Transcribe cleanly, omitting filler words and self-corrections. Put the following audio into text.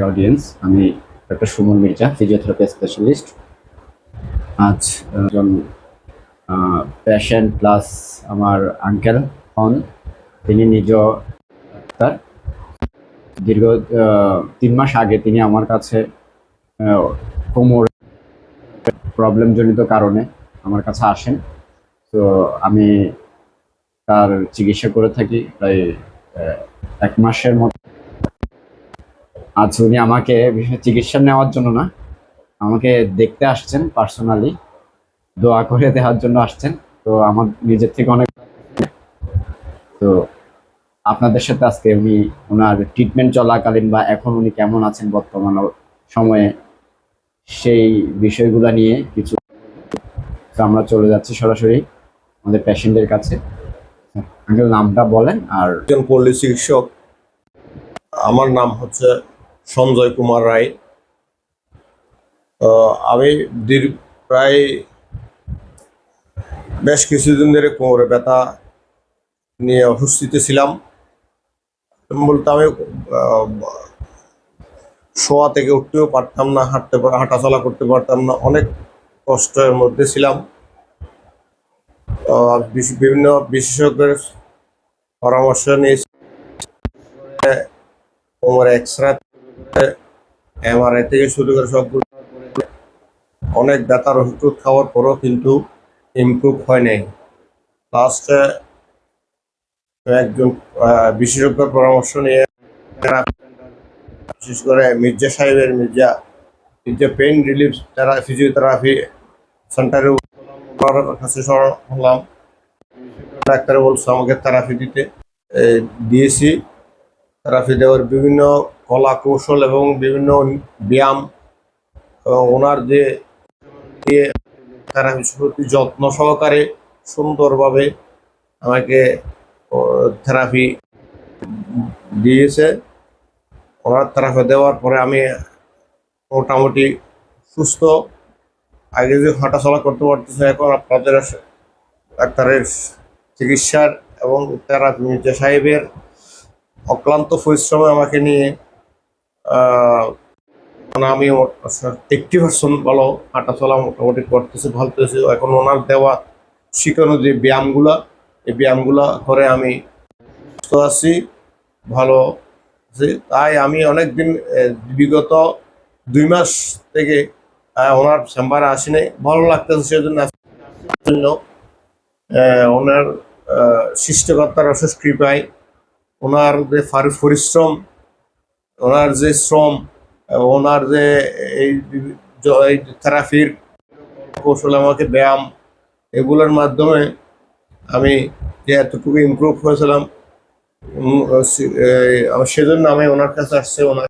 Audience, আমি doctor Suman Mirza, physiotherapy specialist. আজ একজন পেশেন্ট প্লাস আমার আঙ্কেল হন। তিনি নিজেও ডাক্তার। দীর্ঘ 3 মাস আগে তিনি আমার কাছে কোমর প্রবলেম জনিত কারণে আমার কাছে আসেন। তো আমি তার চিকিৎসা করে থাকি প্রায় 1 মাসের মতো। আজ উনি আমাকে চিকিৎসা নেওয়ার জন্য না, আমাকে দেখতে আসছেন, পার্সোনালি দোয়া করে দেওয়ার জন্য আসছেন। তো আমার নিজের থেকে অনেক, তো আপনাদের সাথে আজকে উনি ওনার ট্রিটমেন্ট চলাকালীন বা এখন উনি কেমন আছেন বর্তমান সময়ে, সেই বিষয়গুলো নিয়ে কিছু। তো আমরা চলে যাচ্ছি সরাসরি আমাদের পেশেন্টের কাছে। আঙ্কেল, নামটা বলেন। আর একজন পল্লী চিকিৎসক, আমার নাম হচ্ছে সঞ্জয় কুমার রায়। আমি প্রায় বেশ কিছুদিন ধরে কোমরে ব্যথা নিয়ে অসুস্থিত ছিলাম। বলতে আমি শোয়া থেকে উঠতেও পারতাম না, হাঁটাচলা করতে পারতাম না, অনেক কষ্টের মধ্যে ছিলাম। বিভিন্ন বিশেষজ্ঞের পরামর্শ নিয়েছি, কোমরে এক্সরে, এমআরআই থেকে শুরু করে সবগুলো অনেক ব্যথার ওষুধ খাওয়ার পরও কিন্তু ইমপ্রুভ হয় নাই। লাস্টে একজন বিশেষজ্ঞের পরামর্শ নিয়ে, বিশেষ করে মির্জা পেইন রিলিফ ফিজিওথেরাপি সেন্টারে কাছে হলাম। ডাক্তার বলছে আমাকে থেরাপি দিয়েছি। থেরাপি দেওয়ার বিভিন্ন কলা কৌশল এবং বিভিন্ন ব্যায়াম এবং ওনার যে থেরাপি প্রতি যত্ন সহকারে সুন্দরভাবে আমাকে থেরাপি দিয়েছে। ওনার থেরাপি দেওয়ার পরে আমি মোটামুটি সুস্থ। আগে যে হাঁটাচলা করতে পারতেছে, এখন আপনাদের ডাক্তারের চিকিৎসার এবং থেরাপি মির্জা সাহেবের অক্লান্ত পরিশ্রমে আমাকে নিয়ে আমি 80% ভালো হাঁটাচলা মোটামুটি করতেছি, ভালতেছি। এখন ওনার দেওয়া শিখানো যে ব্যায়ামগুলা, এই ব্যায়ামগুলা করে আমি সুস্থ আছি, ভালো আছি। তাই আমি অনেকদিন বিগত 2 মাস থেকে ওনার চেম্বারে আসিনি, ভালো লাগতেছে। সেজন্য ওনার সৃষ্টিকর্তার অশেষ কৃপায়, ওনার যে পরিশ্রম, ওনার যে শ্রম, ওনার যে এই থেরাপির কৌশল, আমাকে ব্যায়াম, এগুলোর মাধ্যমে আমি যে এতটুকু ইমপ্রুভ হয়েছিলাম, সেজন্য আমি ওনার কাছে আসছি। ওনার